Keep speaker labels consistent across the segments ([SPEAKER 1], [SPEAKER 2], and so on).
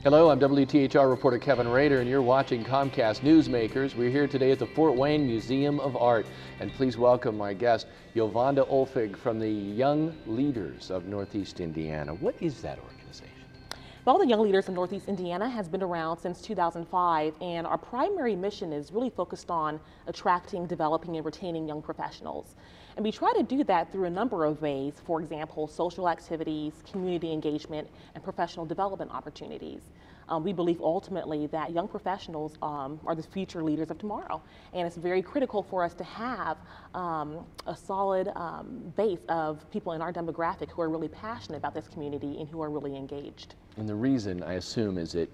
[SPEAKER 1] Hello, I'm WTHR reporter Kevin Rader, and you're watching Comcast Newsmakers. We're here today at the Fort Wayne Museum of Art, and please welcome my guest, Yolvanda Olfig from the Young Leaders of Northeast Indiana. What is that organization?
[SPEAKER 2] Well, the Young Leaders of Northeast Indiana has been around since 2005, and our primary mission is really focused on attracting, developing, and retaining young professionals. And we try to do that through a number of ways. For example, social activities, community engagement, and professional development opportunities. We believe ultimately that young professionals are the future leaders of tomorrow. And it's very critical for us to have a solid base of people in our demographic who are really passionate about this community and who are really engaged.
[SPEAKER 1] And the reason, I assume, is that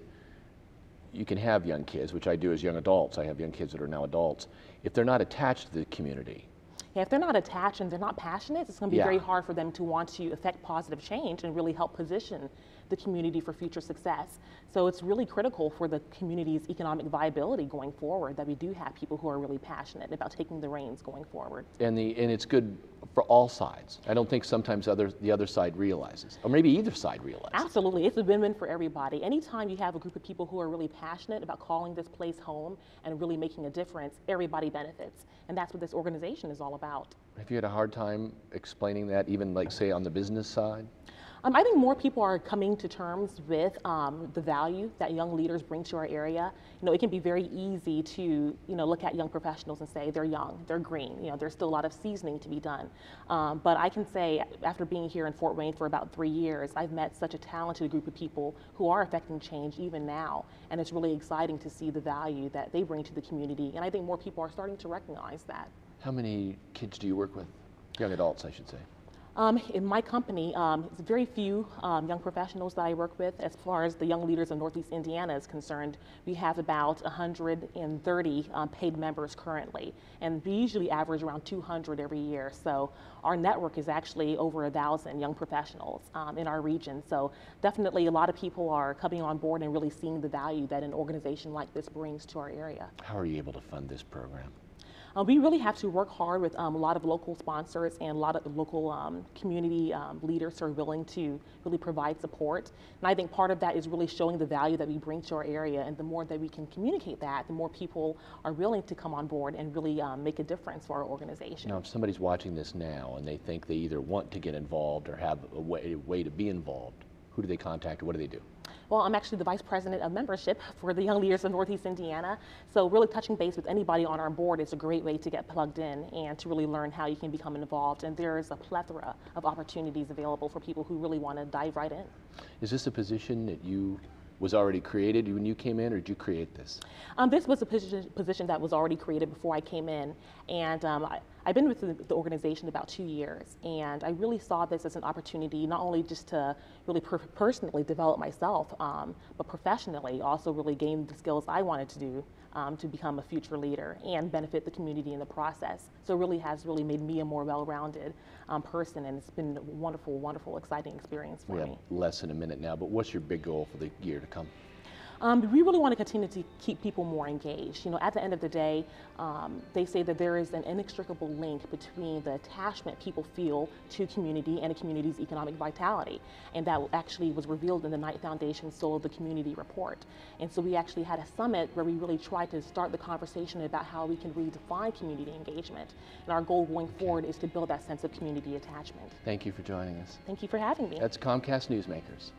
[SPEAKER 1] you can have young kids, which I do as young adults. I have young kids that are now adults. If they're not attached to the community,
[SPEAKER 2] yeah, if they're not attached and they're not passionate, it's going to be very hard for them to want to affect positive change and really help position the community for future success. So it's really critical for the community's economic viability going forward that we do have people who are really passionate about taking the reins going forward.
[SPEAKER 1] And it's good for all sides. I don't think sometimes the other side realizes, or maybe either side realizes.
[SPEAKER 2] Absolutely, it's a win-win for everybody. Anytime you have a group of people who are really passionate about calling this place home and really making a difference, everybody benefits. And that's what this organization is all about.
[SPEAKER 1] Have you had a hard time explaining that, even like say on the business side?
[SPEAKER 2] I think more people are coming to terms with the value that young leaders bring to our area. You know, it can be very easy to, look at young professionals and say they're young, they're green, there's still a lot of seasoning to be done. But I can say after being here in Fort Wayne for about 3 years, I've met such a talented group of people who are affecting change even now. And it's really exciting to see the value that they bring to the community. And I think more people are starting to recognize that.
[SPEAKER 1] How many kids do you work with? Young adults, I should say.
[SPEAKER 2] In my company, it's very few young professionals that I work with. As far as the Young Leaders of Northeast Indiana is concerned, we have about 130 paid members currently, and we usually average around 200 every year. So our network is actually over 1,000 young professionals in our region. So definitely a lot of people are coming on board and really seeing the value that an organization like this brings to our area.
[SPEAKER 1] How are you able to fund this program?
[SPEAKER 2] We really have to work hard with a lot of local sponsors and a lot of local community leaders who are willing to really provide support. And I think part of that is really showing the value that we bring to our area, and the more that we can communicate that, the more people are willing to come on board and really make a difference for our organization.
[SPEAKER 1] Now, if somebody's watching this now and they think they either want to get involved or have a way to be involved, who do they contact or what do they do?
[SPEAKER 2] Well, I'm actually the Vice President of Membership for the Young Leaders of Northeast Indiana. So really touching base with anybody on our board is a great way to get plugged in and to really learn how you can become involved. And there's a plethora of opportunities available for people who really want to dive right in.
[SPEAKER 1] Is this a position that was already created when you came in, or did you create this?
[SPEAKER 2] This was a position that was already created before I came in, and I've been with the organization about 2 years, and I really saw this as an opportunity not only just to really personally develop myself, but professionally also really gain the skills I wanted to do to become a future leader and benefit the community in the process. So it really has made me a more well-rounded person, and it's been a wonderful, wonderful, exciting experience for me.
[SPEAKER 1] We have less than a minute now, but what's your big goal for the year to come?
[SPEAKER 2] We really want to continue to keep people more engaged. At the end of the day, they say that there is an inextricable link between the attachment people feel to community and a community's economic vitality. And that actually was revealed in the Knight Foundation Soul of the Community report. And so we actually had a summit where we really tried to start the conversation about how we can redefine community engagement. And our goal going forward is to build that sense of community attachment.
[SPEAKER 1] Thank you for joining us.
[SPEAKER 2] Thank you for having me.
[SPEAKER 1] That's Comcast Newsmakers.